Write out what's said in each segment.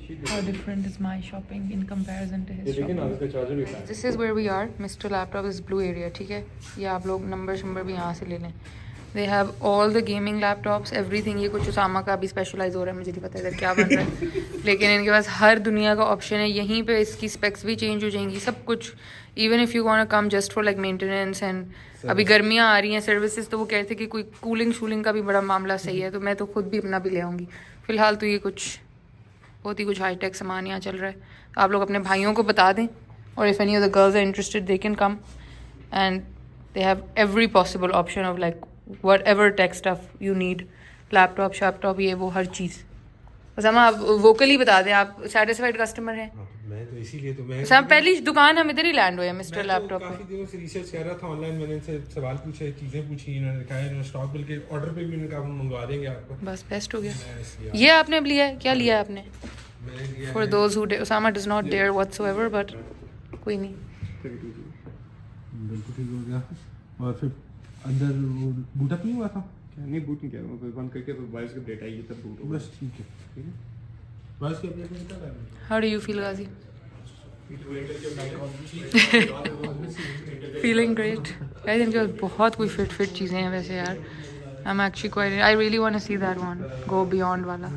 How different is my shopping in comparison to his shopping. This is where we are. Mr. Laptop is blue area, ठीक है? ये आप लोग number भी यहाँ से ले लें. They have all the gaming laptops, everything. ये कुछ उसामा का भी स्पेशलाइज हो रहा है, मुझे नहीं पता इधर क्या बन रहा है. लेकिन इनके पास हर दुनिया का ऑप्शन है. यहीं पे इसकी स्पेक्स भी चेंज हो जाएंगी, सब कुछ. Even if you want come just for like maintenance and अभी गर्मियाँ आ रही हैं, सर्विसेज, तो वो कहते थे कि कोई कूलिंग शूलिंग का भी बड़ा मामला सही है. तो मैं तो खुद भी अपना भी ले आऊँगी. फ़िलहाल तो ये कुछ बहुत ही कुछ हाईटेक सामान यहाँ चल रहा है. तो आप लोग अपने भाइयों को बता दें, और if any of the girls are interested they can come, and they have every possible option of like whatever tech stuff you need, laptop शैपटॉप ये वो हर चीज़. बस हम आप वोकली बता दें, आप सेटिस्फाइड कस्टमर हैं. मैं तो इसीलिए तो मैं सब पहली दुकान हम इधर ही लैंड हुए हैं मिस्टर लैपटॉप पे. काफी दिनों से रिसर्च कर रहा था ऑनलाइन. मैंने इनसे सवाल पूछे, चीज़ें पूछी, इन्होंने दिखाया, इन्होंने स्टॉक बल्कि ऑर्डर पे भी इन्होंने कहा हम मंगवा देंगे आपको. बस बेस्ट हो गया. ये आपने अब लिया है, क्या लिया है आपने? For those who Usama does not dare whatsoever, but कोई नहीं. बिल्कुल ठीक हो गया. और फिर अंदर वो बूट अप नहीं हुआ था क्या? नहीं बूट नहीं किया, वो बंद करके तो वायर्स का डेटा आई तब बूट होगा. बस ठीक है, ठीक है. वायर्स के अपडेट में क्या करना है? How do you feel Ghazi? Feeling great. I think जो बहुत कोई फिट चीज़ें हैं वैसे यार. I am actually quite, I really want to see that one go beyond वाला.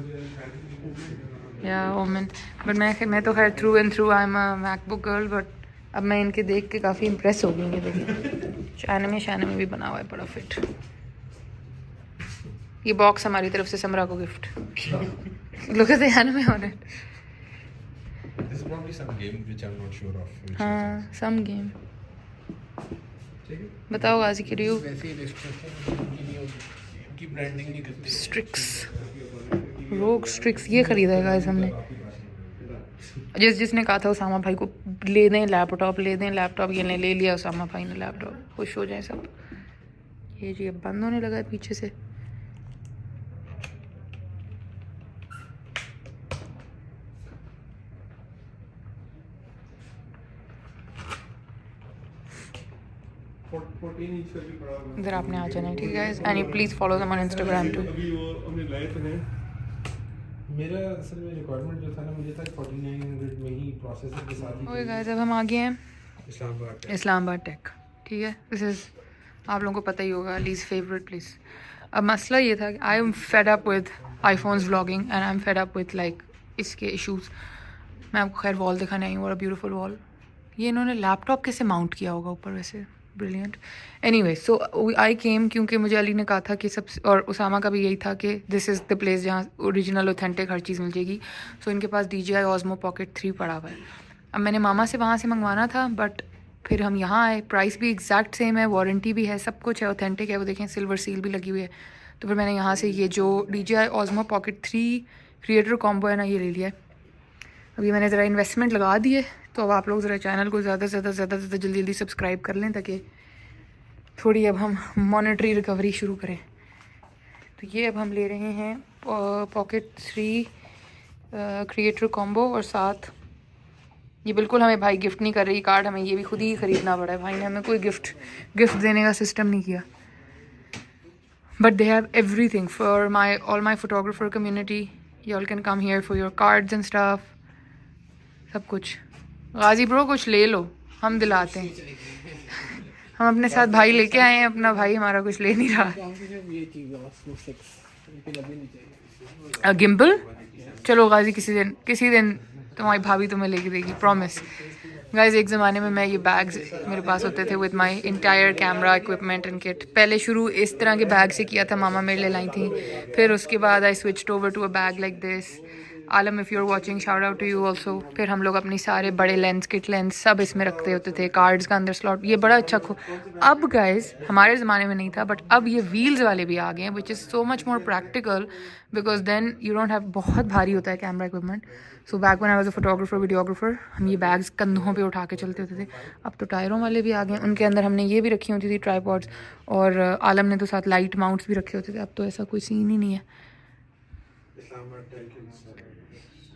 या ओमेन. बट मैं तो खैर through and through I am a MacBook girl, but अब मैं इनके देख के काफ़ी इम्प्रेस हो गई. ये देखिए शान में भी बना हुआ है, बड़ा फिट. ये बॉक्स हमारी तरफ से समरा को gift. Look at the anime on it. This is probably some game which I'm not sure of. हाँ, some game. बताओ गाजी के रिव्यू. स्ट्रिक्स, रोग स्ट्रिक्स ये खरीदा है गाइस हमने. जिसने कहा था उसामा भाई को ले दें लैपटॉप, ये ले लिया उसामा भाई ने लैपटॉप. खुश हो जाए सब. ये जी अब बंद होने लगा है पीछे से. इधर आपने आ जाना है, ठीक है. And you please follow them on Instagram too. मेरा असल में रिक्वायरमेंट जो था ना, मुझे था 4900 में ही प्रोसेसर के साथ ही. ओके गाइस, अब हम आ गए हैं इस्लामाबाद टेक. ठीक है, दिस इज़ आप लोगों को पता ही होगा लीज फेवरेट प्लेस. अब मसला ये था कि I am fed up with iPhones vlogging and I am fed up with like इसके इश्यूज़. मैं आपको खैर वॉल दिखाने आई हूँ, और ब्यूटीफुल वॉल. ये इन्होंने लैपटॉप कैसे माउंट किया होगा ऊपर, वैसे ब्रिलियंट. एनीवे, सो आई केम क्योंकि मुझे अली ने कहा था कि सब, और उसामा का भी यही था कि दिस इज़ द प्लेस जहाँ ओरिजिनल ऑथेंटिक हर चीज़ मिल जाएगी. सो इनके पास DJI Osmo Pocket 3 पड़ा हुआ है. अब मैंने मामा से वहाँ से मंगवाना था, बट फिर हम यहाँ आए. प्राइस भी एग्जैक्ट सेम है, वारंटी भी है, सब कुछ है, ऑथेंटिक है. वो देखें सिल्वर सील भी लगी हुई है. तो फिर मैंने यहाँ से ये जो DJI Osmo Pocket 3 creator combo है ना, ये ले लिया है. अभी मैंने ज़रा इन्वेस्टमेंट लगा दी है. तो अब आप लोग ज़रा चैनल को ज़्यादा से ज़्यादा जल्दी सब्सक्राइब कर लें, ताकि थोड़ी अब हम मॉनेटरी रिकवरी शुरू करें. तो ये अब हम ले रहे हैं Pocket 3 क्रिएटर कॉम्बो, और साथ ये बिल्कुल हमें भाई गिफ्ट नहीं कर रही कार्ड, हमें ये भी खुद ही खरीदना पड़ा है. भाई ने हमें कोई गिफ्ट देने का सिस्टम नहीं किया. But they have everything for all my photographer community. You all can come here for your cards and stuff, सब कुछ. गाजी ब्रो कुछ ले लो, हम दिलाते हैं. हम अपने साथ भाई लेके आए हैं, अपना भाई हमारा कुछ ले नहीं रहा. गिम्बल, चलो गाजी किसी दिन तुम्हारी भाभी तुम्हें लेके देगी, प्रॉमिस. गाइज एक ज़माने में मैं ये बैग्स मेरे पास होते थे with my entire camera equipment and kit. पहले शुरू इस तरह के बैग से किया था, मामा मेरे लिए लाई थी. फिर उसके बाद I switched over to a bag like this. Alam, if you are watching, shout out to you also. फिर हम लोग अपनी सारे बड़े लेंस, किट लेंस सब इसमें रखते होते थे. कार्ड्स का अंदर स्लॉट, ये बड़ा अच्छा अब गाइज हमारे ज़माने में नहीं था, बट अब ये व्हील्स वाले भी आ गए हैं, which is so much more practical, because then you don't have, बहुत भारी होता है camera equipment. So back when I was a photographer videographer, हम ये बैग्स कंधों पे उठा के चलते होते थे. अब तो टायरों वाले भी आ गए. उनके अंदर हमने ये भी रखी होती थी ट्राईपॉड्स, और आलम ने तो साथ लाइट माउंट्स भी रखे होते थे. अब तो ऐसा कोई सीन ही नहीं है.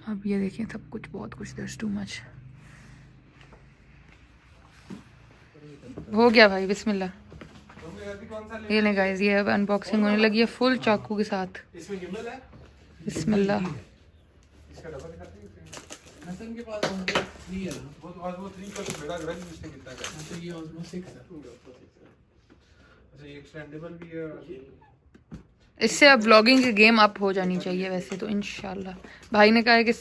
अब ये देखें सब कुछ, बहुत कुछ, देयर इज टू मच. हो गया भाई, बिस्मिल्लाह. ये ले गाइस, ये अब अनबॉक्सिंग होने लगी है फुल चाकू के साथ. बिस्मिल्लाह. इसका डबल दिखाते हैं हसन के पास ऑलमोस्ट 3 है ना, वो तो आज वो 3 का तो मेरा ग्रह जिसने कितना का तो ये ऑलमोस्ट 6 है। अच्छा ये एक्सटेंडेबल भी है इससे अब व्लॉगिंग की गेम अप हो जानी चाहिए वैसे तो इंशाल्लाह। भाई ने कहा है कि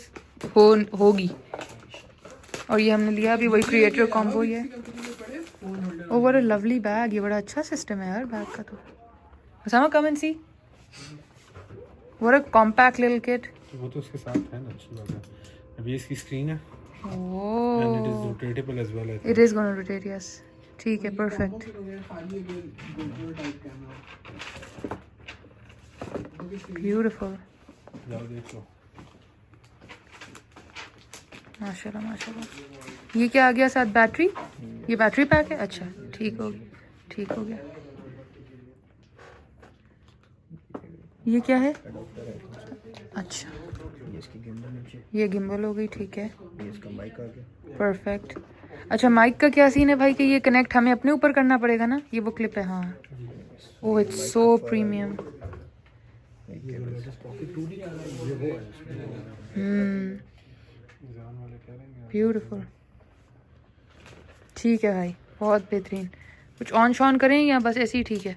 होगी। और ये हमने लिया अभी वही क्रिएटर कॉम्बो ही है। ओवर अ लवली बैग, ये बड़ा अच्छा सिस्टम है यार बैग का तो। Osama, come and see. What a compact little kit. वो तो उसके साथ है ना, अच्छी बात है। अभी इसकी स्क्रीन है Oh. and it is rotatable as well, I think. It is going to rotate, yes. ठीक है, perfect. Beautiful. जाओ देख लो। माशाल्लाह माशाल्लाह। ये क्या आ गया साथ, बैटरी? ये बैटरी पैक है? अच्छा ठीक हो गया, ठीक हो गया। ये क्या है? अच्छा ये गिम्बल हो गई, ठीक है, परफेक्ट। अच्छा माइक का क्या सीन है भाई कि ये कनेक्ट हमें अपने ऊपर करना पड़ेगा ना? ये वो क्लिप है, हाँ। Oh it's so premium. Beautiful. ठीक है भाई, बहुत बेहतरीन। कुछ ऑन शॉन करें या बस ऐसे ही ठीक है?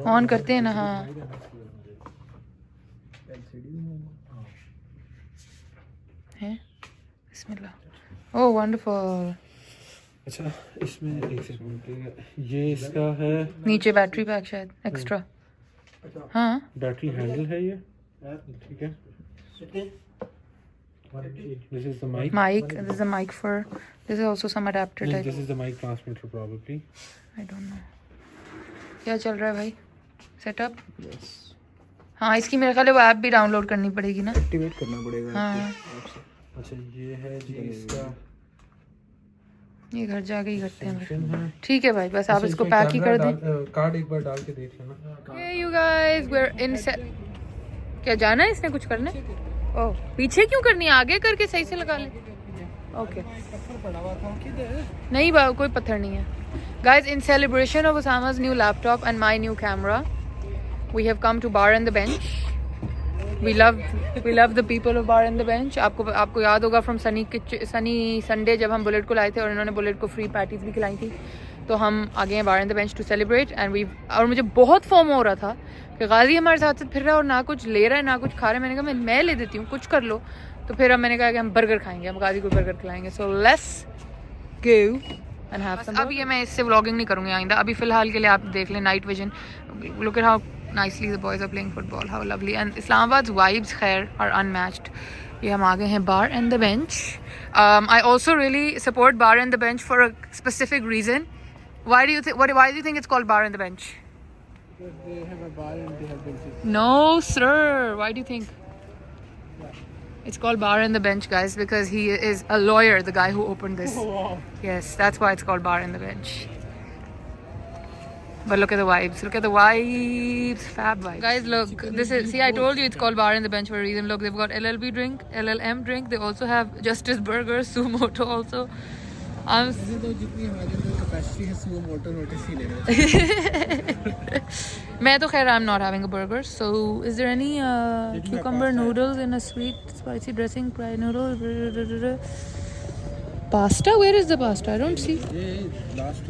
ऑन करते हैं ना, हाँ। है बिस्मिल्लाह। ओह वंडरफुल। अच्छा इसमें एक सेकंड, ये इसका है नीचे बैटरी पैक शायद एक्स्ट्रा। हाँ बैटरी हैंडल है ये, ठीक है। This is the mic. mic, this is a mic for, this is also some adapter type. This is the mic transmitter probably. I don't know क्या चल रहा है भाई सेटअप। हाँ इसकी मेरे ख्याल है वो ऐप भी डाउनलोड करनी पड़ेगी ना, एक्टिवेट करना पड़ेगा। हाँ अच्छा ये है जी इसका ये घर जाके ही करते हैं फंक्शन है। ठीक है भाई, बस आप इसको पैक ही कर दें। कार्ड एक बार डाल के देख लेना। Hey you guys, we're in क्या जाना है इसने कुछ करने? ओह पीछे क्यों करनी है, आगे करके सही से लगा ले। ओके नहीं कोई पत्थर नहीं है। Guys, in celebration of Osama's new laptop and my new camera, we have come to Bar and the Bench. We love the people of Bar and the Bench. आपको याद होगा from सनी संडे जब हम बुलेट को लाए थे और इन्होंने बुलेट को फ्री पैटीज भी खिलाई थी, तो हम आ गए हैं Bar and the Bench to celebrate and और मुझे बहुत फॉर्म हो रहा था कि गाजी हमारे साथ फिर रहा है और ना कुछ ले रहा है ना कुछ खा रहा है। मैंने कहा मैं ले देती हूँ, कुछ कर लो। तो फिर अब मैंने कहा कि हम बर्गर खाएंगे, हम गाजी को बर्गर खिलाएंगे। So let's go and have some. अब ये मैं इससे व्लॉगिंग नहीं करूँगी आइंदा। अभी फिलहाल के लिए आप देख लें night vision. Look at how nicely the boys are playing football, how lovely. And Islamabad's vibes here are unmatched. ये हम आ गए हैं Bar and the Bench. I also really support Bar and the Bench for a specific reason. Why do you think it's called Bar and the Bench? Because they have a bar and they have benches. No sir, why do you think it's called Bar and the Bench, guys? Because he is a lawyer, the guy who opened this. Oh, wow. Yes, that's why it's called Bar and the Bench. But look at the vibes. Look at the vibes. Fab vibes. Guys, look. This is. See, I told you it's called Bar and the Bench for a reason. Look, they've got LLB drink, LLM drink. They also have Justice Burgers, Sumoto also. जितनी हमारे अंदर capacity है Sumo motor notice ही लेना। मैं तो खैर I'm not having a burger. So, is there any cucumber noodles in a sweet spicy dressing? Fried noodles. Pasta? Where is the pasta? I don't see. ये last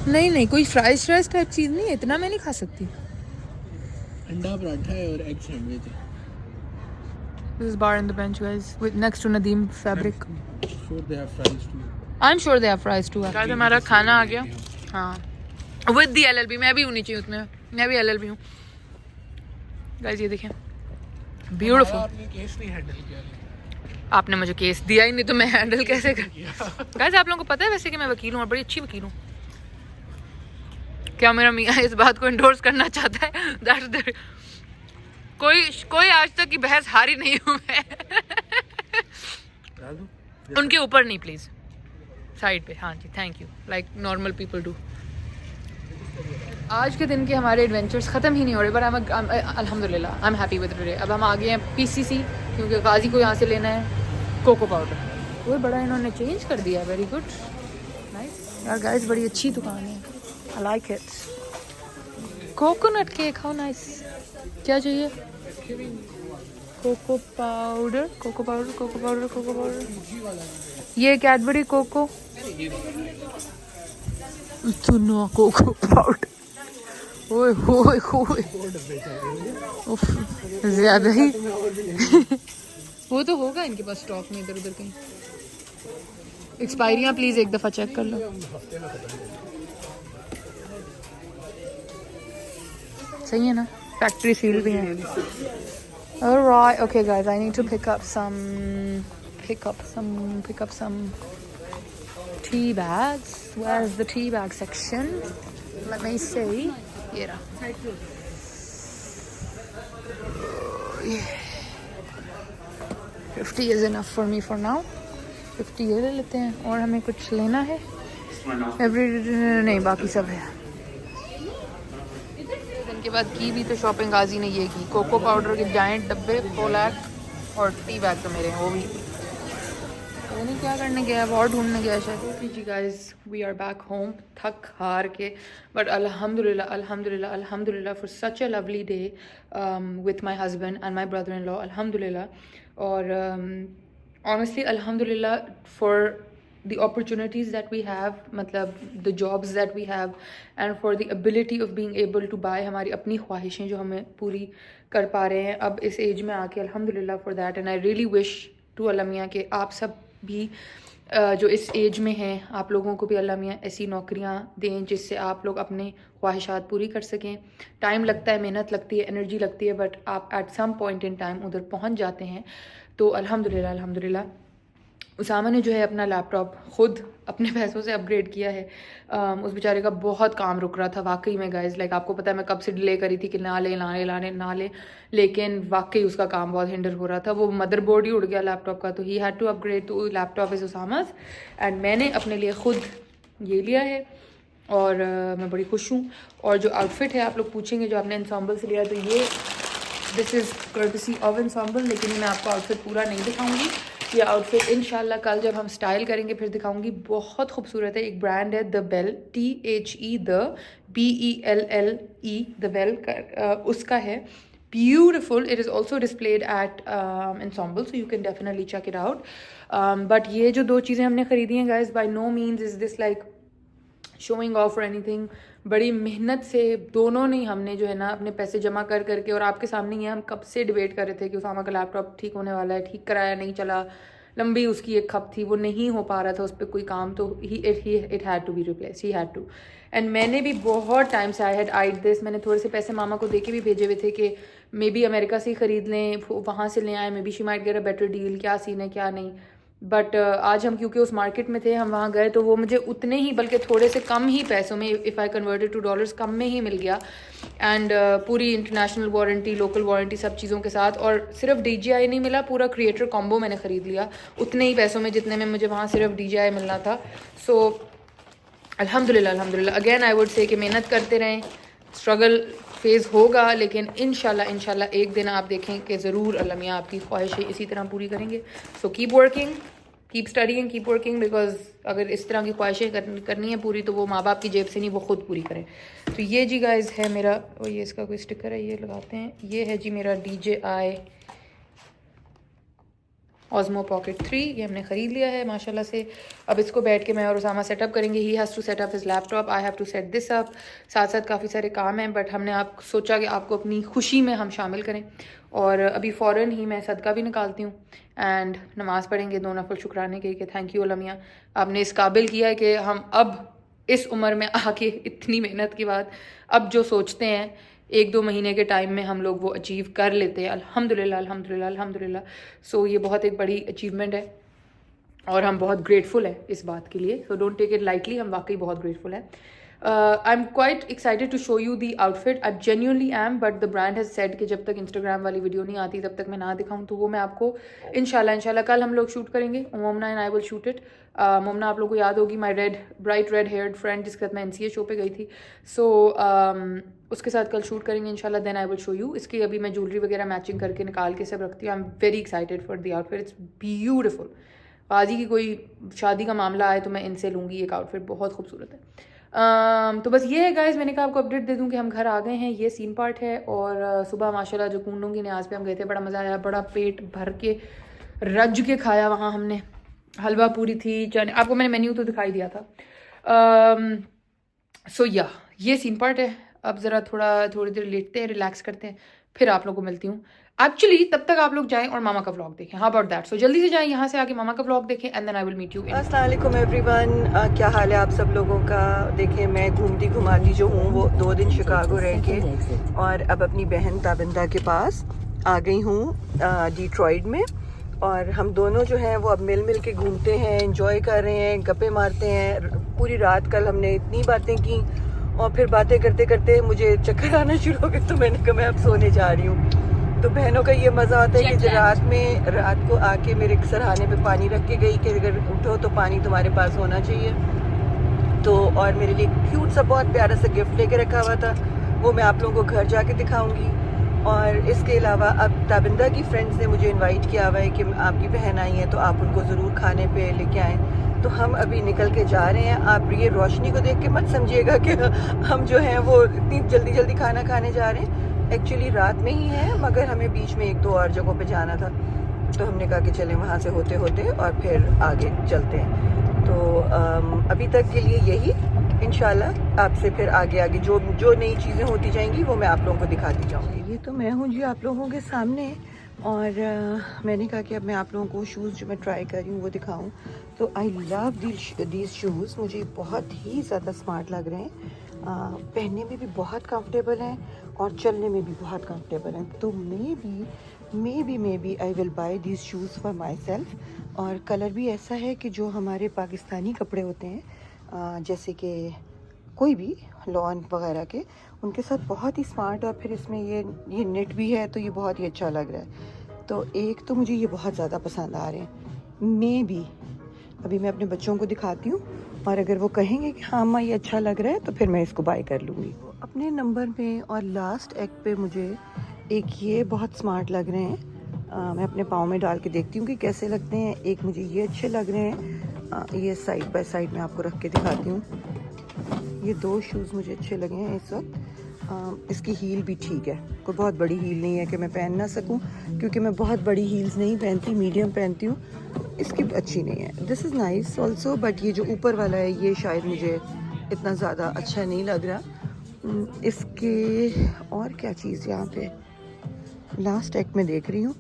नहीं कोई fries type चीज़ नहीं है, इतना मैं नहीं खा सकती। अंडा पराठा है और एग सैंडविच है। This is Bar and the Bench, guys, with next to Nadeem Fabric. Sure they have fries too. I'm sure they have fries too. guys, हमारा खाना आ गया। हाँ, with the LLB, मैं भी होनी चाहिए उसमें, मैं भी LLB हूँ। Guys ये देखें, beautiful. आपने केस नहीं हैंडल किया। आपने मुझे केस दिया ही नहीं तो मैं हैंडल कैसे कर। Guys आप लोगों को पता है वैसे कि मैं वकील हूँ और बड़ी अच्छी वकील हूँ। क्या मेरा मियाँ इस बात को इंडोर्स करना चाहता है? That's the कोई आज तक की बहस हारी नहीं हूँ मैं। उनके ऊपर नहीं प्लीज, साइड पे। हाँ जी, thank you, like normal people do. आज के दिन के हमारे एडवेंचर्स ख़त्म ही नहीं हो रहे, बट अल्हम्दुलिल्लाह I am happy with today. अब हम आ गए हैं PCC क्योंकि गाजी को यहाँ से लेना है कोको पाउडर। वो बड़ा इन्होंने चेंज कर दिया, वेरी गुड, नाइस। यार गाइस बड़ी अच्छी दुकान है, I like it. Coconut cake, how nice. क्या चाहिए? Cocoa powder, cocoa powder, cocoa powder, cocoa powder. ये कैडबरी कोको, इतना कोको पाउडर, ओए होए होए, उफ, ज्यादा ही। वो तो होगा इनके पास स्टॉक में इधर उधर कहीं। एक्सपायरियाँ प्लीज एक दफा चेक कर लो। सही है ना, फैक्ट्री सील भी है। Alright, okay guys, I need to pick up some tea bags. Where's the tea bag section? Let me see. Yeah. 50 is enough for me for now. 50 ये ले लेते हैं। और हमें कुछ लेना है? नहीं, बाकी सब है। के बाद की भी तो शॉपिंग गाजी ने ये की, कोको पाउडर के जायंट डब्बे 4 लाख और टी बैग तो मेरे हैं, वो भी वो नहीं क्या करने गया, और ढूंढने गया शायद। जी guys, we are back home, थक हार के, बट अल्हम्दुलिल्लाह अल्हम्दुलिल्लाह अल्हम्दुलिल्लाह for such a lovely day with my husband and my brother in law, अल्हम्दुलिल्लाह। और ऑनेस्टली अल्हम्दुलिल्लाह for the opportunities that we have, मतलब the jobs that we have, and for the ability of being able to buy हमारी अपनी ख्वाहिशें जो हमें पूरी कर पा रहे हैं अब इस एज में आके, अल्हम्दुलिल्लाह for that. And I really wish to Allah मियाँ कि आप सब भी जो इस एज में हैं, आप लोगों को भी अल्लाह मियाँ ऐसी नौकरियाँ दें जिससे आप लोग अपने ख्वाहिशात पूरी कर सकें। टाइम लगता है, मेहनत लगती है, एनर्जी लगती है, बट आप at some point in time उधर पहुँच जाते हैं। तो अल्हम्दुलिल्लाह अल्हम्दुलिल्लाह उसामा ने जो है अपना लैपटॉप ख़ुद अपने पैसों से अपग्रेड किया है। उस बेचारे का बहुत काम रुक रहा था वाकई में गाइस, लाइक आपको पता है मैं कब से डिले करी थी कि ना ले, लेकिन वाकई उसका काम बहुत हिंडर हो रहा था। वो मदरबोर्ड ही उड़ गया लैपटॉप का, तो he had to upgrade to laptop is Usama's. And मैंने अपने लिए ख़ुद ये लिया है और मैं बड़ी खुश हूँ। और जो आउटफिट है, आप लोग पूछेंगे जो आपने एंसेंबल से लिया, तो ये this is courtesy of ensemble, लेकिन मैं आपको आउटफिट पूरा नहीं दिखाऊँगी। ये आउटफिट इंशाल्लाह कल जब हम स्टाइल करेंगे फिर दिखाऊंगी। बहुत खूबसूरत है। एक ब्रांड है the Belle, THE the BELLE the Belle, उसका है। Beautiful, it is also displayed at Ensemble, so you can definitely check it out. But ये जो 2 चीज़ें हमने खरीदी हैं guys, by no means is this like showing off और anything. बड़ी मेहनत से दोनों ने हमने जो है ना अपने पैसे जमा कर करके, और आपके सामने ये हम कब से डिबेट कर रहे थे कि उसामा का लैपटॉप ठीक होने वाला है, ठीक कराया नहीं चला, लंबी उसकी एक खप थी, वो नहीं हो पा रहा था उस पर कोई काम, तो it had to be replace, he had to. And मैंने भी बहुत टाइम से आई हैड आइड दिस, मैंने थोड़े से पैसे मामा को दे के भी भेजे हुए थे कि मे बी अमेरिका से ही ख़रीद लें, वहाँ से ले आए, may be she might get a better deal, क्या सीन है क्या नहीं। बट आज हम क्योंकि उस मार्केट में थे, हम वहाँ गए तो वो मुझे उतने ही बल्कि थोड़े से कम ही पैसों में, if I converted to dollars, कम में ही मिल गया। एंड पूरी इंटरनेशनल वारंटी, लोकल वारंटी, सब चीज़ों के साथ। और सिर्फ DJI नहीं मिला, पूरा क्रिएटर कॉम्बो मैंने ख़रीद लिया उतने ही पैसों में जितने में मुझे वहाँ सिर्फ DJI मिलना था। सो अल्हम्दुलिल्लाह अल्हम्दुलिल्लाह अगेन आई वुड से कि मेहनत करते रहें, स्ट्रगल फेज़ होगा, लेकिन इंशाल्लाह एक दिन आप देखें कि ज़रूर अल्लाह मियाँ आपकी ख्वाहिशें इसी तरह पूरी करेंगे। So keep working, keep studying, keep working, because अगर इस तरह की ख्वाहिशें करनी है पूरी, तो वो माँ बाप की जेब से नहीं, वो खुद पूरी करें। तो ये जी गाइज है मेरा, और ये इसका कोई स्टिकर है, ये लगाते हैं। ये है जी मेरा DJI Osmo Pocket 3, ये हमने ख़रीद लिया है माशाल्लाह से। अब इसको बैठ के मैं और उसामा सेटअप करेंगे। He has to set up his laptop, I have to set this up. साथ साथ काफ़ी सारे काम हैं, बट हमने आप सोचा कि आपको अपनी खुशी में हम शामिल करें। और अभी फ़ौरन ही मैं सदका भी निकालती हूँ एंड नमाज़ पढ़ेंगे 2 नफल शुक्राने के, कि थैंक यू अल्लाह मियाँ, आपने इस काबिल किया है कि हम अब इस उम्र में आके इतनी मेहनत के बाद अब जो सोचते हैं 1-2 महीने के टाइम में हम लोग वो अचीव कर लेते हैं। अल्हम्दुलिल्लाह अल्हम्दुलिल्लाह अल्हम्दुलिल्लाह। सो ये बहुत एक बड़ी अचीवमेंट है और हम बहुत ग्रेटफुल हैं इस बात के लिए। So don't take it lightly, हम वाकई बहुत ग्रेटफुल हैं। I am quite excited to show you the outfit, I genuinely am, but the brand has said कि जब तक इंस्टाग्राम वाली वीडियो नहीं आती तब तक मैं ना दिखाऊँ, तो वो मैं आपको इंशाल्लाह कल हम लोग शूट करेंगे। Momna and I will shoot it. Momna आप लोगों को याद होगी, my bright red haired friend जिसके साथ मैं NCA शो पे गई थी। सो उसके साथ कल शूट करेंगे इंशाल्लाह, then I will show you. इसकी अभी मैं ज्वेलरी वगैरह मैचिंग करके निकाल के सब रखती हूँ। I am very excited for the outfit, it's beautiful. Ghazi की कोई शादी का मामला आए तो मैं इनसे लूँगी एक आउटफिट, बहुत खूबसूरत है। तो बस ये है गाइस, मैंने कहा आपको अपडेट दे दूं कि हम घर आ गए हैं, ये सीन पार्ट है। और सुबह माशाल्लाह जो कूंडों की न्याज पे हम गए थे, बड़ा मज़ा आया, बड़ा पेट भर के रज के खाया वहाँ हमने। हलवा पूरी थी, चने, आपको मैंने मेन्यू तो दिखाई दिया था। सो या ये सीन पार्ट है। अब ज़रा थोड़ी देर लेटते हैं, रिलैक्स करते हैं, फिर आप लोगों को मिलती हूँ। एक्चुअली तब तक आप लोग जाएं और मामा का व्लॉग देखें। हाँ अबाउट दैट, सो जल्दी से जाएं यहाँ से आके मामा का व्लॉग देखें and then I will meet you in. अस्सलाम वालेकुम एवरीवन, क्या हाल है आप सब लोगों का। देखिए मैं घूमती घुमाती जो हूँ वो 2 दिन शिकागो रह के और अब अपनी बहन ताबिंदा के पास आ गई हूँ डिट्रॉइट में। और हम दोनों जो हैं वो अब मिल के घूमते हैं, एंजॉय कर रहे हैं, गप्पे मारते हैं। पूरी रात कल हमने इतनी बातें की और फिर बातें करते करते मुझे चक्कर आना शुरू हो गए, तो मैंने कहा मैं अब सोने जा रही हूँ। तो बहनों का ये मज़ा आता है कि रात को आके मेरे सरहाने पे पानी रख के गई कि अगर उठो तो पानी तुम्हारे पास होना चाहिए। तो और मेरे लिए क्यूट सा बहुत प्यारा सा गिफ्ट लेके रखा हुआ था, वो मैं आप लोगों को घर जाके दिखाऊंगी। और इसके अलावा अब ताबिंदा की फ्रेंड्स ने मुझे इनवाइट किया हुआ है कि आपकी बहन आई है तो आप उनको ज़रूर खाने पे लेके आएँ। तो हम अभी निकल के जा रहे हैं। आप ये रोशनी को देख के मत समझिएगा कि हम जो हैं वो इतनी जल्दी खाना खाने जा रहे हैं। एक्चुअली रात में ही है, मगर हमें बीच में 1-2 और जगहों पे जाना था, तो हमने कहा कि चलें वहाँ से होते होते और फिर आगे चलते हैं। तो अभी तक के लिए यही, इंशाल्लाह आपसे फिर आगे जो नई चीज़ें होती जाएंगी वो मैं आप लोगों को दिखाती जाऊँगी। ये तो मैं हूँ जी आप लोगों के सामने। और मैंने कहा कि अब मैं आप लोगों को शूज़ जो मैं ट्राई कर रही हूँ वो दिखाऊँ। तो आई लव दीज शूज़, मुझे बहुत ही ज़्यादा स्मार्ट लग रहे हैं। पहनने में भी बहुत कंफर्टेबल हैं और चलने में भी बहुत कंफर्टेबल हैं। तो maybe I will buy these shoes for myself. और कलर भी ऐसा है कि जो हमारे पाकिस्तानी कपड़े होते हैं जैसे कि कोई भी लॉन वगैरह के, उनके साथ बहुत ही स्मार्ट। और फिर इसमें ये नेट भी है तो ये बहुत ही अच्छा लग रहा है। तो एक तो मुझे ये बहुत ज़्यादा पसंद आ रहे हैं। मे बी अभी मैं अपने बच्चों को दिखाती हूँ और अगर वो कहेंगे कि हाँ अम्मा ये अच्छा लग रहा है तो फिर मैं इसको बाय कर लूँगी। अपने नंबर में और लास्ट एग पे मुझे एक ये बहुत स्मार्ट लग रहे हैं। मैं अपने पाँव में डाल के देखती हूँ कि कैसे लगते हैं। एक मुझे ये अच्छे लग रहे हैं, ये साइड बाय साइड मैं आपको रख के दिखाती हूँ। ये 2 शूज़ मुझे अच्छे लगे हैं इस वक्त। इसकी हील भी ठीक है, कोई बहुत बड़ी हील नहीं है कि मैं पहन ना सकूं, क्योंकि मैं बहुत बड़ी हील्स नहीं पहनती, मीडियम पहनती हूँ। इसकी अच्छी नहीं है। This is nice also, but ये जो ऊपर वाला है ये शायद मुझे इतना ज़्यादा अच्छा नहीं लग रहा। इसके और क्या चीज़ यहाँ पे लास्ट एक्ट में देख रही हूँ,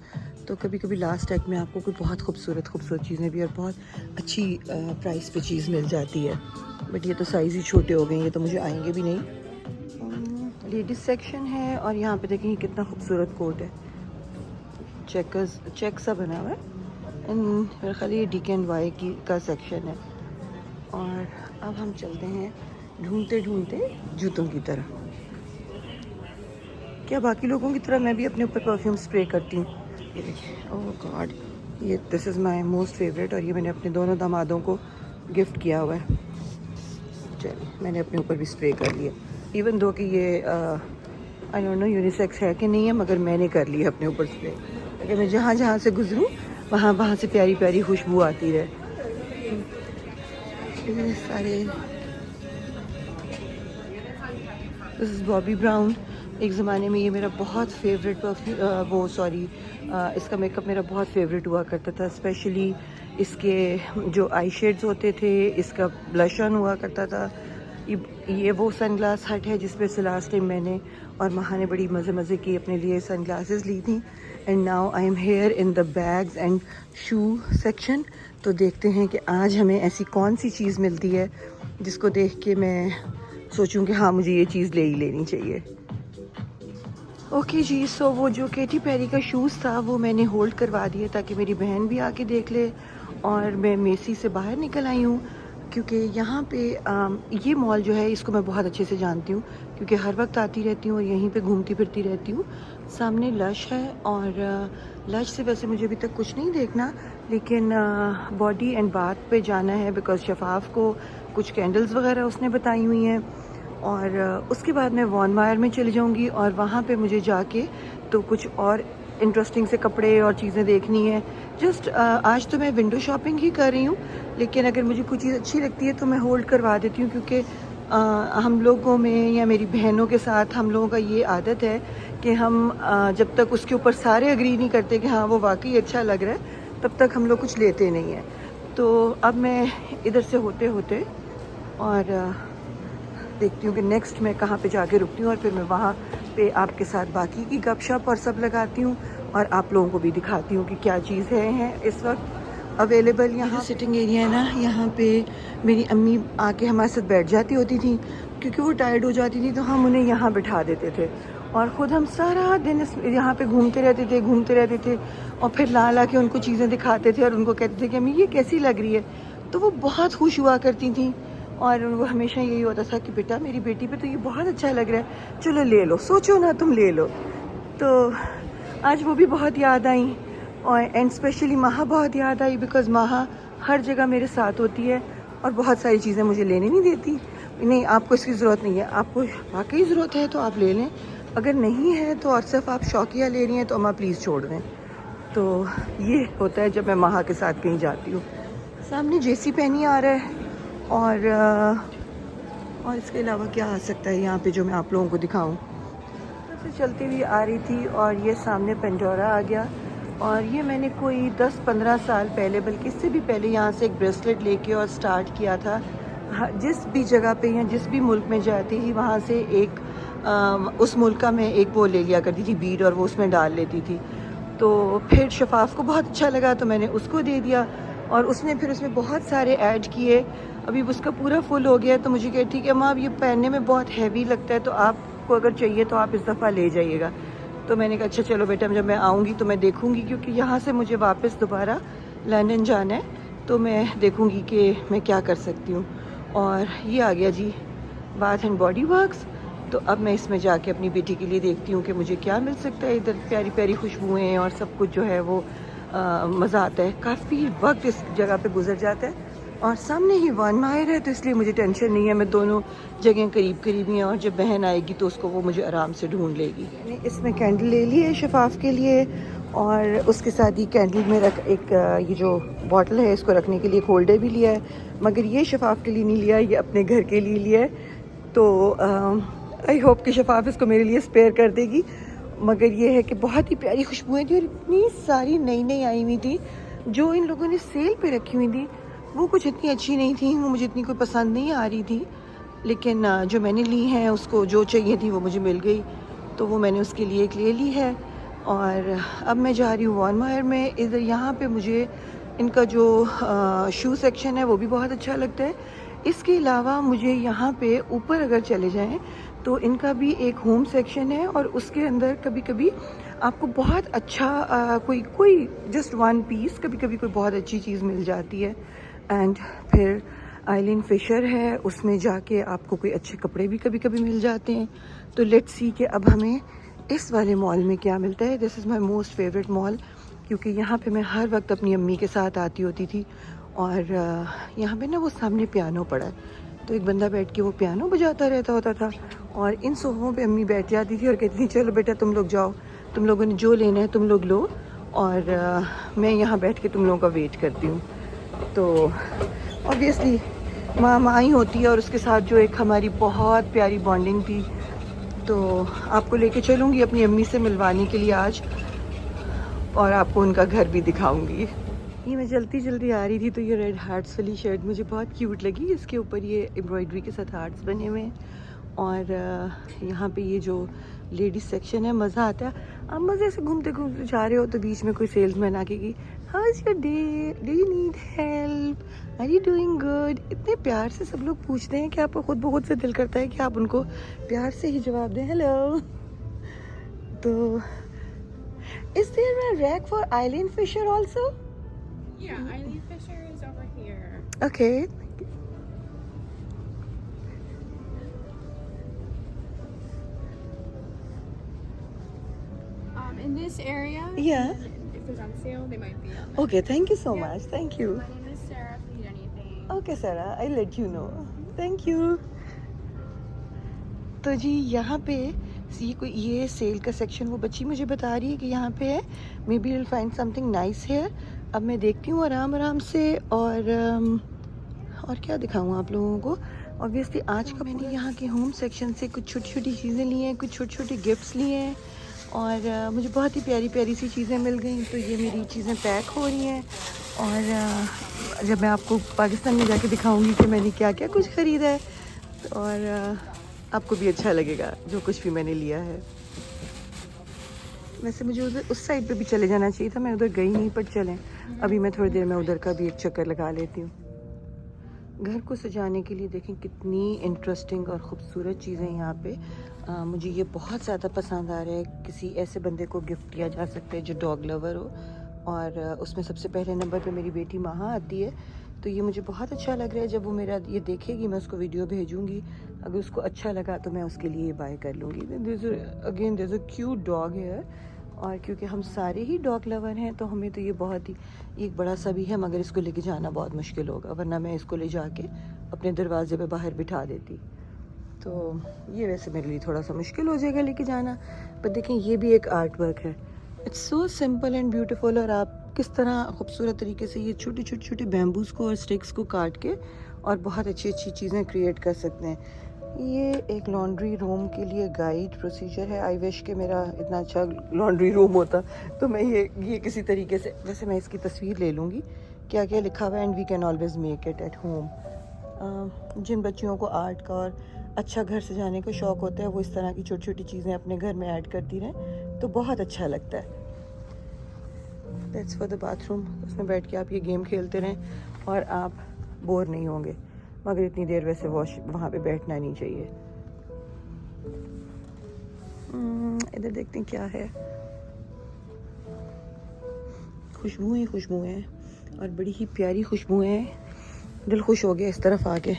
तो कभी कभी लास्ट एक्ट में आपको कोई बहुत खूबसूरत चीज़ें भी और बहुत अच्छी प्राइस पे चीज़ मिल जाती है। बट ये तो साइज़ ही छोटे हो गए, ये तो मुझे आएंगे भी नहीं। लेडीज़ सेक्शन है और यहाँ पे देखेंगे कितना खूबसूरत कोट है, चेक सा बना हुआ है। मेरे ख्याल ये DKNY का सेक्शन है। और अब हम चलते हैं ढूंढते जूतों की तरह। क्या बाकी लोगों की तरह मैं भी अपने ऊपर परफ्यूम स्प्रे करती हूँ। ये देखिए, ओह गॉड, ये this is my most favourite और ये मैंने अपने दोनों दामादों को गिफ्ट किया हुआ है। चलिए मैंने अपने ऊपर भी स्प्रे कर लिया, इवन दो कि ये आई डोंट नो यूनिसेक्स है कि नहीं है, मगर मैंने कर लिया अपने ऊपर स्प्रे। अगर मैं जहाँ से गुजरूँ वहाँ से प्यारी प्यारी खुशबू आती रहे। ये सारे दिस इज़ बॉबी ब्राउन। एक ज़माने में ये मेरा बहुत फेवरेट इसका मेकअप मेरा बहुत फेवरेट हुआ करता था। स्पेशली इसके जो आई शेड्स होते थे, इसका ब्लश ऑन हुआ करता था। ये वो सनग्लास हट है जिसपे से लास्ट टाइम मैंने और महा ने बड़ी मज़े की अपने लिए सनग्लासेस ली थी। And now I am here in the bags and shoe section. तो देखते हैं कि आज हमें ऐसी कौन सी चीज़ मिलती है जिसको देख के मैं सोचूं कि हाँ मुझे ये चीज़ ले ही लेनी चाहिए। ओके जी, सो वो जो केटी पेरी का शूज़ था वो मैंने होल्ड करवा दिया ताकि मेरी बहन भी आके देख ले। और मैं मेसी से बाहर निकल आई हूँ क्योंकि यहाँ पे ये मॉल जो है इसको मैं बहुत अच्छे से जानती हूँ क्योंकि हर वक्त आती रहती हूँ और यहीं पे घूमती फिरती रहती हूँ। सामने लश है और लश से वैसे मुझे अभी तक कुछ नहीं देखना, लेकिन बॉडी एंड बाथ पे जाना है बिकॉज शफाफ को कुछ कैंडल्स वगैरह उसने बताई हुई हैं। और उसके बाद मैं वॉन मायर में चली जाऊंगी और वहाँ पे मुझे जाके तो कुछ और इंटरेस्टिंग से कपड़े और चीज़ें देखनी है। जस्ट आज तो मैं विंडो शॉपिंग ही कर रही हूँ, लेकिन अगर मुझे कुछ चीज़ अच्छी लगती है तो मैं होल्ड करवा देती हूँ क्योंकि हम लोगों में या मेरी बहनों के साथ हम लोगों का ये आदत है कि हम जब तक उसके ऊपर सारे एग्री नहीं करते कि हाँ वो वाकई अच्छा लग रहा है, तब तक हम लोग कुछ लेते नहीं हैं। तो अब मैं इधर से होते होते और देखती हूँ कि नेक्स्ट मैं कहाँ पे जाके रुकती हूँ, और फिर मैं वहाँ पे आपके साथ बाकी की गपशप और सब लगाती हूँ, और आप लोगों को भी दिखाती हूँ कि क्या चीज़ें हैं इस वक्त अवेलेबल। यहाँ सिटिंग एरिया है ना, यहाँ पे मेरी अम्मी आके हमारे साथ बैठ जाती होती थी, क्योंकि वो टायर्ड हो जाती थी तो हम उन्हें यहाँ बिठा देते थे, और ख़ुद हम सारा दिन यहाँ पे घूमते रहते थे और फिर ला के उनको चीज़ें दिखाते थे और उनको कहते थे कि अम्मी ये कैसी लग रही है। तो वो बहुत खुश हुआ करती थी, और उनको हमेशा यही होता था कि बेटा मेरी बेटी पे तो ये बहुत अच्छा लग रहा है, चलो ले लो, सोचो ना तुम ले लो। तो आज वो भी बहुत याद आई, और एंड स्पेशली माहा बहुत याद आई, बिकॉज़ माहा हर जगह मेरे साथ होती है और बहुत सारी चीज़ें मुझे लेने नहीं देती। नहीं, आपको इसकी ज़रूरत नहीं है, आपको वाकई ज़रूरत है तो आप ले लें, अगर नहीं है तो और सिर्फ आप शौकिया ले रही हैं तो अम्मा प्लीज़ छोड़ दें। तो ये होता है जब मैं माहा के साथ कहीं जाती हूँ। सामने जेसी पेनी आ रहा है, और इसके अलावा क्या आ सकता है यहाँ पे जो मैं आप लोगों को दिखाऊं। तो चलती हुई आ रही थी और ये सामने पेंडोरा आ गया, और ये मैंने कोई 10-15 साल पहले, बल्कि इससे भी पहले, यहाँ से एक ब्रेसलेट लेके और स्टार्ट किया था। जिस भी जगह पे या जिस भी मुल्क में जाती थी वहाँ से एक उस मुल्क का मैं एक वो ले लिया करती थी बीड, और वो उसमें डाल लेती थी। तो फिर शफाफ को बहुत अच्छा लगा तो मैंने उसको दे दिया, और उसने फिर उसमें बहुत सारे ऐड किए। अभी उसका पूरा फुल हो गया, तो मुझे कहती कि अम्मा अब ये पहनने में बहुत हैवी लगता है, तो आपको अगर चाहिए तो आप इस दफ़ा ले जाइएगा। तो मैंने कहा अच्छा चलो बेटा, जब मैं आऊँगी तो मैं देखूँगी, क्योंकि यहाँ से मुझे वापस दोबारा लंदन जाना है, तो मैं देखूँगी कि मैं क्या कर सकती हूँ। और ये आ गया जी बाथ एंड बॉडी वर्क्स। तो अब मैं इसमें जाके अपनी बेटी के लिए देखती हूँ कि मुझे क्या मिल सकता है। इधर प्यारी प्यारी खुशबुएँ और सब कुछ जो है वो मज़ा आता है। काफ़ी वक्त इस जगह पे गुजर जाता है, और सामने ही वन मायर है, तो इसलिए मुझे टेंशन नहीं है। मैं दोनों जगह करीब करीब ही हैं, और जब बहन आएगी तो उसको वो मुझे आराम से ढूंढ लेगी। मैंने इसमें कैंडल ले ली है शफाफ के लिए, और उसके साथ ही कैंडल में रख एक ये जो बॉटल है इसको रखने के लिए होल्डर भी लिया है, मगर ये शफाफ के लिए नहीं लिया, ये अपने घर के लिए लिया है। तो आई होप कि शफाफ इसको मेरे लिए स्पेयर कर देगी। मगर ये है कि बहुत ही प्यारी खुशबुएँ थी, और इतनी सारी नई नई आई हुई थी। जो इन लोगों ने सेल पे रखी हुई थी वो कुछ इतनी अच्छी नहीं थी, वो मुझे इतनी कोई पसंद नहीं आ रही थी, लेकिन जो मैंने ली हैं उसको जो चाहिए थी वो मुझे मिल गई, तो वो मैंने उसके लिए एक ले ली है। और अब मैं जा रही हूँ वॉन मायर में। इधर यहाँ पे मुझे इनका जो शू सेक्शन है वो भी बहुत अच्छा लगता है। इसके अलावा मुझे यहाँ पे ऊपर अगर चले जाएं तो इनका भी एक होम सेक्शन है, और उसके अंदर कभी कभी आपको बहुत अच्छा कोई जस्ट वन पीस कभी कभी कोई बहुत अच्छी चीज़ मिल जाती है। एंड फिर आइलिन फिशर है, उसमें जाके आपको कोई अच्छे कपड़े भी कभी कभी मिल जाते हैं। तो लेट्स सी कि अब हमें इस वाले मॉल में क्या मिलता है। This is my most favourite mall, क्योंकि यहाँ पे मैं हर वक्त अपनी अम्मी के साथ आती होती थी, और यहाँ पे ना वो सामने पियानो पड़ा है, तो एक बंदा बैठ के वो पियानो बजाता रहता होता था, और इन सोफ़ों पे अम्मी बैठ जाती थी और कहती थी चलो बेटा तुम लोग जाओ, तुम लोगों ने जो लेना है तुम लोग लो, और मैं यहाँ बैठ के तुम लोगों का वेट करती हूँ। तो ऑब्वियसली माँ ही होती है, और उसके साथ जो एक हमारी बहुत प्यारी बॉन्डिंग थी। तो आपको लेके चलूँगी अपनी अम्मी से मिलवाने के लिए आज, और आपको उनका घर भी दिखाऊंगी। ये मैं जल्दी जल्दी आ रही थी, तो ये रेड हार्ट्स वाली शर्ट मुझे बहुत क्यूट लगी। इसके ऊपर ये एम्ब्रॉयडरी के साथ हार्ट्स बने हुए हैं, और यहाँ पे ये जो लेडीज सेक्शन है, मज़ा आता है। आप मज़े से घूमते घूमते जा रहे हो तो बीच में कोई सेल्समैन आके की how is your day, do you need help, are you doing good. इतने प्यार से सब लोग पूछते हैं कि आपको खुद बहुत से दिल करता है कि आप उनको प्यार से ही जवाब दें हेलो। तो is there a rack for Eileen Fisher also? Yeah, Eileen Fisher is over here. Okay. In this area. Yeah. If there's on sale, they might be on there. Okay, thank you so Yeah. much. Thank you. My name is Sarah. If you need anything. Okay, Sarah, I'll let you know. Thank you. तो जी यहाँ पे ये cell का section वो बच्ची मुझे बता रही है कि यहाँ पे है, maybe will find something nice here. अब मैं देखती हूँ आराम आराम से, और क्या दिखाऊँ आप लोगों को। ऑब्वियसली आज का मैंने यहाँ के होम सेक्शन से कुछ छोटी छोटी चीज़ें ली हैं, कुछ छोटे छोटे गिफ्ट्स लिए हैं और मुझे बहुत ही प्यारी प्यारी सी चीज़ें मिल गई। तो ये मेरी चीज़ें पैक हो रही हैं और जब मैं आपको पाकिस्तान में जाके दिखाऊंगी कि मैंने क्या क्या कुछ ख़रीदा है और आपको भी अच्छा लगेगा जो कुछ भी मैंने लिया है। वैसे मुझे उधर उस साइड पे भी चले जाना चाहिए था, मैं उधर गई नहीं, पर चलें अभी मैं थोड़ी देर में उधर का भी एक चक्कर लगा लेती हूँ। घर को सजाने के लिए देखें कितनी इंटरेस्टिंग और ख़ूबसूरत चीज़ें यहाँ पे। मुझे ये बहुत ज़्यादा पसंद आ रहा है। किसी ऐसे बंदे को गिफ्ट किया जा सकता है जो डॉग लवर हो और उसमें सबसे पहले नंबर पे मेरी बेटी महा आती है। तो ये मुझे बहुत अच्छा लग रहा है। जब वो मेरा ये देखेगी मैं उसको वीडियो भेजूँगी, अगर उसको अच्छा लगा तो मैं उसके लिए बाय कर लूँगी। Again there is a cute dog है और क्योंकि हम सारे ही डॉग लवर हैं तो हमें तो ये बहुत ही एक बड़ा सा भी है, मगर इसको लेके जाना बहुत मुश्किल होगा, वरना मैं इसको ले जाके अपने दरवाजे पे बाहर बिठा देती। तो ये वैसे मेरे लिए थोड़ा सा मुश्किल हो जाएगा लेके जाना, पर देखें ये भी एक आर्ट वर्क है। It's so simple and beautiful. और आप किस तरह खूबसूरत तरीके से ये छोटे छोटे छोटे बैम्बूज़ को और स्टिक्स को काट के और बहुत अच्छी अच्छी चीज़ें क्रिएट कर सकते हैं। ये एक लॉन्ड्री रूम के लिए गाइड प्रोसीजर है। आई विश कि मेरा इतना अच्छा लॉन्ड्री रूम होता तो मैं ये किसी तरीके से, वैसे मैं इसकी तस्वीर ले लूँगी क्या क्या लिखा हुआ है, and we can always make it at home. जिन बच्चियों को आर्ट का और अच्छा घर सजाने का शौक़ होता है वो इस तरह की छोटी छोटी चीज़ें अपने घर में ऐड करती रहें तो बहुत अच्छा लगता है। That's for the bathroom. उसमें बैठ के आप ये गेम खेलते रहें और आप बोर नहीं होंगे, मगर इतनी देर वैसे वहाँ पे बैठना नहीं चाहिए। इधर देखते हैं क्या है। खुशबुएं खुशबुएं हैं और बड़ी ही प्यारी खुशबुएं हैं। दिल खुश हो गया इस तरफ आके।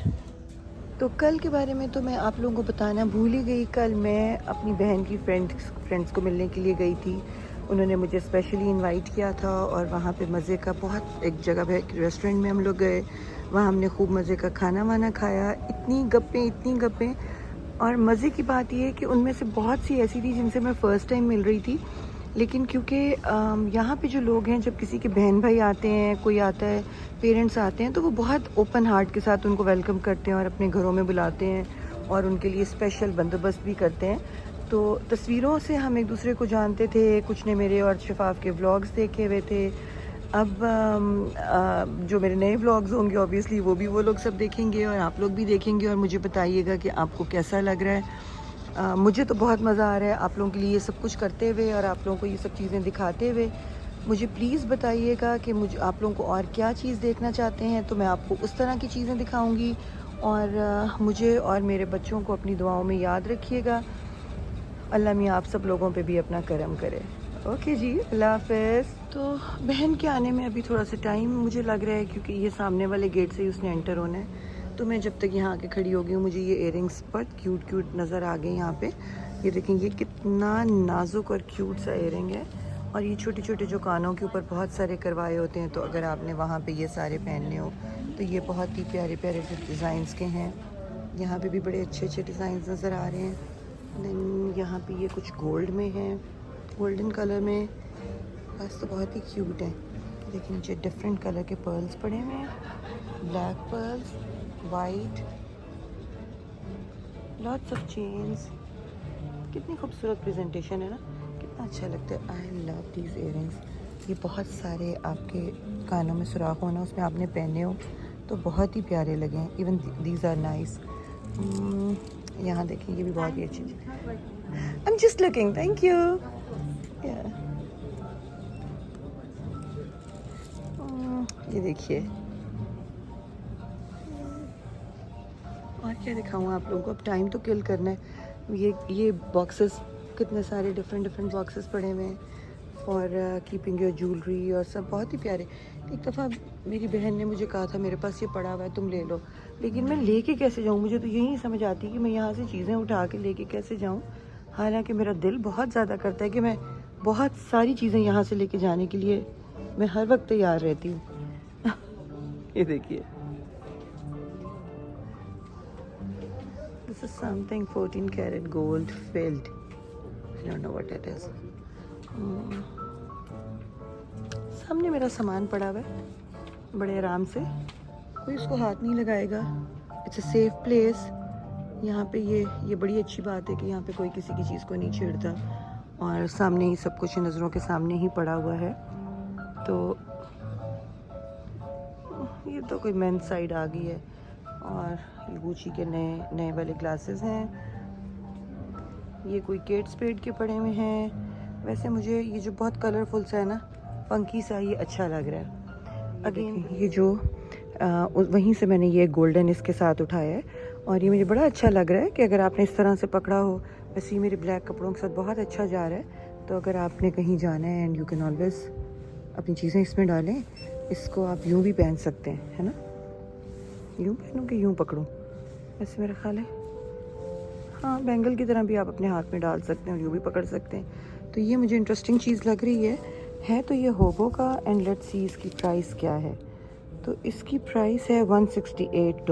तो कल के बारे में तो मैं आप लोगों को बताना भूल ही गई। कल मैं अपनी बहन की फ्रेंड्स को मिलने के लिए गई थी। उन्होंने मुझे स्पेशली इनवाइट किया था और वहाँ पे मज़े का बहुत एक जगह है, रेस्टोरेंट में हम लोग गए। वहाँ हमने खूब मज़े का खाना वाना खाया। इतनी गप्पें और मज़े की बात यह है कि उनमें से बहुत सी ऐसी थी जिनसे मैं फ़र्स्ट टाइम मिल रही थी, लेकिन क्योंकि यहाँ पे जो लोग हैं, जब किसी के बहन भाई आते हैं, कोई आता है, पेरेंट्स आते हैं, तो वो बहुत ओपन हार्ट के साथ उनको वेलकम करते हैं और अपने घरों में बुलाते हैं और उनके लिए स्पेशल बंदोबस्त भी करते हैं। तो तस्वीरों से हम एक दूसरे को जानते थे। कुछ ने मेरे और शफाफ के व्लॉग्स देखे हुए थे। अब जो मेरे नए व्लॉग्स होंगे ऑब्वियसली वो लोग सब देखेंगे और आप लोग भी देखेंगे और मुझे बताइएगा कि आपको कैसा लग रहा है। मुझे तो बहुत मज़ा आ रहा है आप लोगों के लिए ये सब कुछ करते हुए और आप लोगों को ये सब चीज़ें दिखाते हुए। मुझे प्लीज़ बताइएगा कि मुझे आप लोगों को और क्या चीज़ देखना चाहते हैं, तो मैं आपको उस तरह की चीज़ें दिखाऊंगी। और मुझे और मेरे बच्चों को अपनी दुआओं में याद रखिएगा। अल्लाह मियाँ आप सब लोगों पे भी अपना करम करे। ओके जी, अल्लाह हाफ़िज़। तो बहन के आने में अभी थोड़ा सा टाइम मुझे लग रहा है, क्योंकि ये सामने वाले गेट से ही उसने एंटर होना है। तो मैं जब तक यहाँ आके खड़ी हो गई हूँ, मुझे ये इयरिंग्स बहुत क्यूट नज़र आ गए यहाँ पे। ये देखें, ये कितना नाजुक और क्यूट सा इयरिंग है। और ये छोटे छोटे जो कानों के ऊपर बहुत सारे करवाए होते हैं, तो अगर आपने वहाँ पे ये सारे पहनने हो तो ये बहुत ही प्यारे प्यारे डिज़ाइंस के हैं। यहाँ पे भी बड़े अच्छे अच्छे डिज़ाइंस नज़र आ रहे हैं। देन यहाँ पे ये कुछ गोल्ड में है, गोल्डन कलर में, बस तो बहुत ही क्यूट है। देखिए नीचे डिफरेंट कलर के पर्ल्स पड़े हुए हैं, black pearls, white, lots of chains. कितनी खूबसूरत प्रेजेंटेशन है ना, कितना अच्छा लगता है। I love these earrings. ये बहुत सारे आपके कानों में सुराख होना, उसमें आपने पहने हो तो बहुत ही प्यारे लगे हैं। Even these are nice. यहाँ देखें, ये भी बहुत ही अच्छी चीज़। I am just looking, thank you. ये देखिए, और क्या दिखाऊँ आप लोगों को, अब टाइम तो किल करना है। ये बॉक्सेस, कितने सारे डिफरेंट बॉक्सेस पड़े हुए हैं फॉर कीपिंग योर ज्वेलरी और सब बहुत ही प्यारे। एक दफ़ा मेरी बहन ने मुझे कहा था मेरे पास ये पड़ा हुआ है तुम ले लो, लेकिन मैं लेके कैसे जाऊँ, मुझे तो यही नहीं समझ आती कि मैं यहाँ से चीज़ें उठा के लेके कैसे जाऊँ। हालांकि मेरा दिल बहुत ज़्यादा करता है कि मैं बहुत सारी चीज़ें यहाँ से लेके जाने के लिए मैं हर वक्त तैयार रहती हूँ। ये देखिए, this is something 14 carat gold filled, I don't know what it is. सामने मेरा सामान पड़ा हुआ है बड़े आराम से, कोई इसको हाथ नहीं लगाएगा, इट्स अ सेफ प्लेस। यहाँ पे ये बड़ी अच्छी बात है कि यहाँ पे कोई किसी की चीज़ को नहीं छेड़ता और सामने ही सब कुछ नज़रों के सामने ही पड़ा हुआ है। तो ये तो कोई मेंस साइड आ गई है और ये गुची के नए वाले ग्लासेस हैं। ये कोई केट स्पेड के पड़े हुए हैं। वैसे मुझे ये जो बहुत कलरफुल सा है ना, फंकी सा, ये अच्छा लग रहा है। अगेन ये जो वहीं से मैंने ये गोल्डन इसके साथ उठाया है और ये मुझे बड़ा अच्छा लग रहा है कि अगर आपने इस तरह से पकड़ा हो, वैसे ही मेरे ब्लैक कपड़ों के साथ बहुत अच्छा जा रहा है। तो अगर आपने कहीं जाना है एंड यू कैन ऑलवेज अपनी चीज़ें इसमें डालें। इसको आप यूँ भी पहन सकते हैं, है ना। यूँ पहनूँ कि यूँ पकड़ूँ, वैसे मेरा ख्याल है हाँ, बैंगल की तरह भी आप अपने हाथ में डाल सकते हैं और यूँ भी पकड़ सकते हैं। तो ये मुझे इंटरेस्टिंग चीज़ लग रही है तो ये होबो का। एंड लेट्स सी इसकी प्राइस क्या है। तो इसकी प्राइस है $168।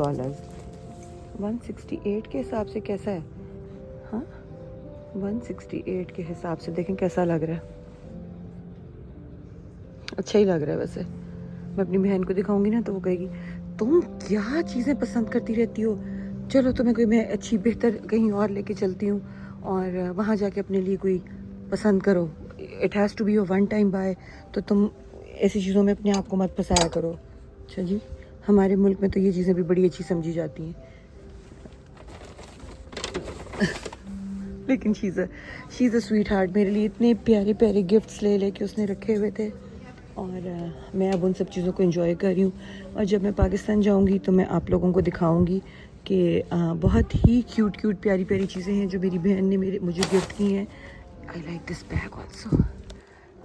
168 के हिसाब से कैसा है? हाँ, 168 के हिसाब से देखें कैसा लग रहा है। अच्छा ही लग रहा है। वैसे मैं अपनी बहन को दिखाऊंगी ना तो वो कहेगी तुम क्या चीज़ें पसंद करती रहती हो, चलो तुम्हें कोई मैं अच्छी बेहतर कहीं और लेके चलती हूँ और वहाँ जाके अपने लिए कोई पसंद करो। It has to be a one time buy. तो तुम ऐसी चीज़ों में अपने आप को मत फंसाया करो। अच्छा जी, हमारे मुल्क में तो ये चीज़ें भी बड़ी अच्छी समझी जाती हैं। लेकिन she is a sweet heart. मेरे लिए इतने प्यारे प्यारे गिफ्ट्स ले के उसने रखे हुए थे और मैं अब उन सब चीज़ों को एंजॉय कर रही हूँ। और जब मैं पाकिस्तान जाऊँगी तो मैं आप लोगों को दिखाऊँगी कि बहुत ही क्यूट प्यारी प्यारी चीज़ें हैं जो मेरी बहन ने मुझे गिफ्ट की हैं। I like this bag also.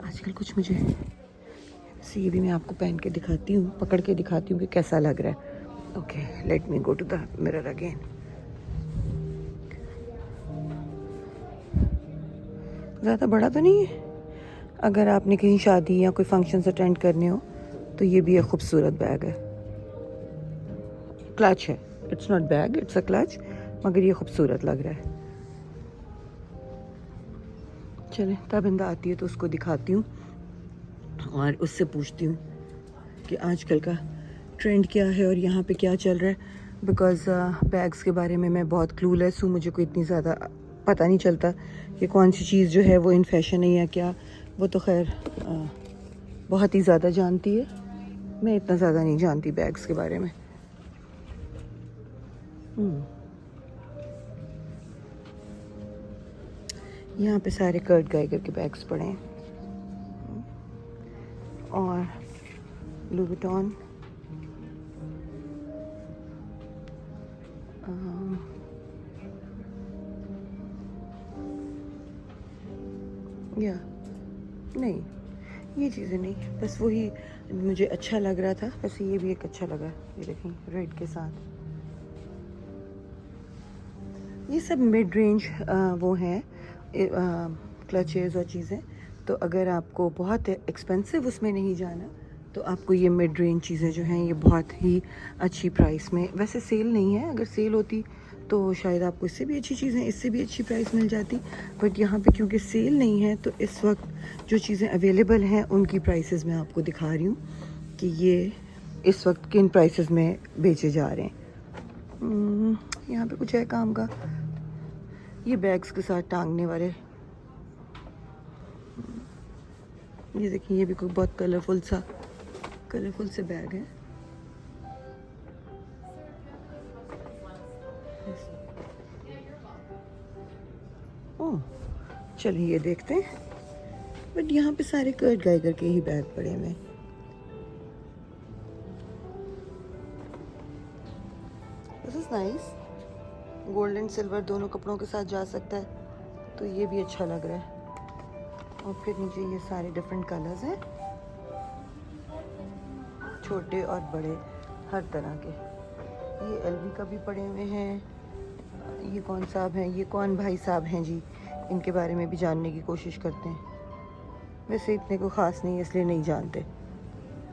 आजकल कुछ मुझे ये भी मैं आपको पहन के दिखाती हूँ, पकड़ के दिखाती हूँ कि कैसा लग रहा है। Okay, let me go to the mirror again. ज़्यादा बड़ा तो नहीं है। अगर आपने कहीं शादी या कोई फंक्शंस अटेंड करने हो तो ये भी एक खूबसूरत बैग है। क्लच है, it's not bag, it's a clutch, मगर ये खूबसूरत लग रहा है। चलें, ताबिंदा आती है तो उसको दिखाती हूँ और उससे पूछती हूँ कि आजकल का ट्रेंड क्या है और यहाँ पे क्या चल रहा है। बिकॉज़ बैग्स के बारे में मैं बहुत क्लूलेस हूँ। मुझे कोई इतनी ज़्यादा पता नहीं चलता कि कौन सी चीज़ जो है वो इन फैशन है या क्या। वो तो खैर बहुत ही ज़्यादा जानती है, मैं इतना ज़्यादा नहीं जानती बैग्स के बारे में। यहाँ पे सारे कर्ट गाइगर के बैग्स पड़े हैं और लुई विटॉन, या नहीं, ये चीज़ें नहीं, बस वही मुझे अच्छा लग रहा था। वैसे ये भी एक अच्छा लगा, ये देखें रेड के साथ। ये सब मिड रेंज वो हैं क्लचेज़ और चीज़ें। तो अगर आपको बहुत एक्सपेंसिव उसमें नहीं जाना तो आपको ये मिड रेंज चीज़ें जो हैं ये बहुत ही अच्छी प्राइस में, वैसे सेल नहीं है, अगर सेल होती तो शायद आपको इससे भी अच्छी चीज़ें इससे भी अच्छी प्राइस मिल जाती। बट यहाँ पे क्योंकि सेल नहीं है तो इस वक्त जो चीज़ें अवेलेबल हैं उनकी प्राइसेस मैं आपको दिखा रही हूँ कि ये इस वक्त किन प्राइसेस में बेचे जा रहे हैं। यहाँ पे कुछ है काम का, ये बैग्स के साथ टांगने वाले, ये देखिए ये भी कोई बहुत कलरफुल से बैग है। ओह, चलिए ये देखते हैं। बट यहाँ पे सारे कर्ट गाइगर के ही बैग पड़े हुए। This is nice, gold and silver दोनों कपड़ों के साथ जा सकता है तो ये भी अच्छा लग रहा है। और फिर नीचे ये सारे डिफरेंट कलर्स हैं, छोटे और बड़े हर तरह के। ये एलवी का भी पड़े हुए हैं। ये कौन साहब हैं, ये कौन भाई साहब हैं जी, इनके बारे में भी जानने की कोशिश करते हैं। वैसे इतने को ख़ास नहीं है इसलिए नहीं जानते।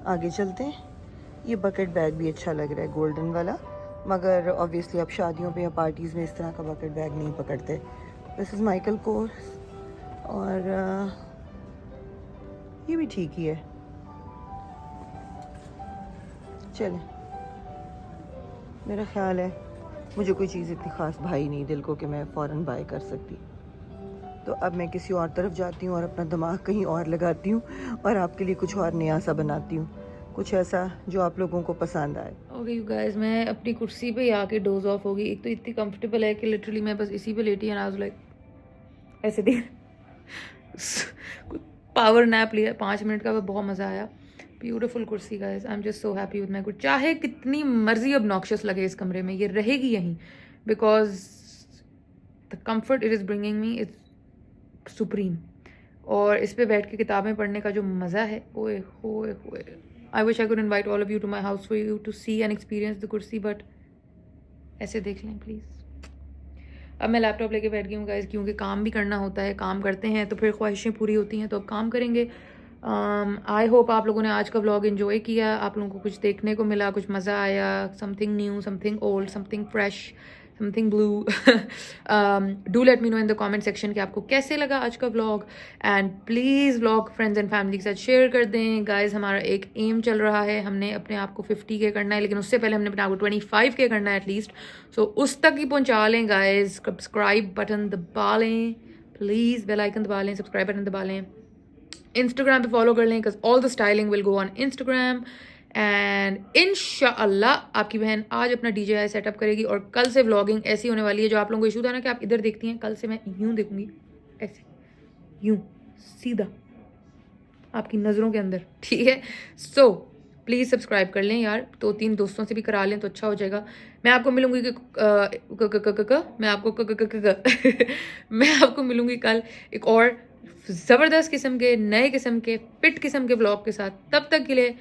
आगे चलते हैं। ये बकेट बैग भी अच्छा लग रहा है, गोल्डन वाला, मगर ऑब्वियसली आप शादियों पे या पार्टीज़ में इस तरह का बकेट बैग नहीं पकड़ते। दिस इज़ माइकल कोर्स और ये भी ठीक ही है। चलें, मेरा ख्याल है मुझे कोई चीज़ इतनी ख़ास भाई नहीं दिल को कि मैं फ़ौरन बाय कर सकती। तो अब मैं किसी और तरफ जाती हूँ और अपना दिमाग कहीं और लगाती हूँ और आपके लिए कुछ और नया सा बनाती हूँ, कुछ ऐसा जो आप लोगों को पसंद आए। ओके यू गाइस, मैं अपनी कुर्सी पे आके डोज ऑफ हो गई। एक तो इतनी कंफर्टेबल है कि लिटरली मैं बस इसी पे लेटी एंड आई वाज लाइक ऐसे देख पावर नैप लिया 5 मिनट का, बहुत मज़ा आया। ब्यूटीफुल कुर्सी guys, I am just so happy with my कुर्सी। चाहे कितनी मर्जी ऑब्नॉक्शियस लगे इस कमरे में, ये रहेगी यहीं because the comfort it is bringing me is supreme. और इस पे बैठ के किताबें पढ़ने का जो मज़ा है, ओए होए होए। I wish I could invite all of you to my house for you to see and experience the kursi, but ऐसे देख लें प्लीज़। अब मैं लैपटॉप लेके बैठ गई हूँ गाइस, क्योंकि काम भी करना होता है, काम करते हैं तो फिर ख्वाहिशें पूरी होती हैं, तो अब काम करेंगे। आई होप आप लोगों ने आज का व्लॉग एंजॉय किया, आप लोगों को कुछ देखने को मिला, कुछ मज़ा आया, something new, something old, something fresh, something blue. Do let me know in the comment section कि आपको कैसे लगा आज का vlog, and please vlog friends and family के साथ शेयर कर दें। गाइस हमारा एक एम चल रहा है, हमने अपने आप को 50 के करना है, लेकिन उससे पहले हमने अपने आप को 25 के करना है एटलीस्ट। सो उस तक ही पहुंचा लें गाइस। सब्सक्राइब बटन दबा लें प्लीज़, बेल आइकन दबा लें, सब्सक्राइब बटन दबा लें, इंस्टाग्राम पे फॉलो कर लें because all the styling will go on Instagram. And इंशाअल्लाह आपकी बहन आज अपना DJI सेटअप करेगी और कल से व्लॉगिंग ऐसी होने वाली है। जो आप लोगों को इशू था ना कि आप इधर देखती हैं, कल से मैं यूँ देखूंगी, ऐसे यूँ सीधा आपकी नज़रों के अंदर, ठीक है। सो प्लीज़ सब्सक्राइब कर लें यार, 2-3 दोस्तों से भी करा लें तो अच्छा हो जाएगा। मैं आपको मिलूंगी मैं आपको मिलूंगी कल एक और ज़बरदस्त किस्म के, नए किस्म के, फिट किस्म के व्लॉग के साथ। तब तक के लिए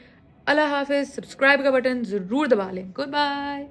अल्लाह हाफिज़। सब्सक्राइब का बटन ज़रूर दबा लें। Good bye.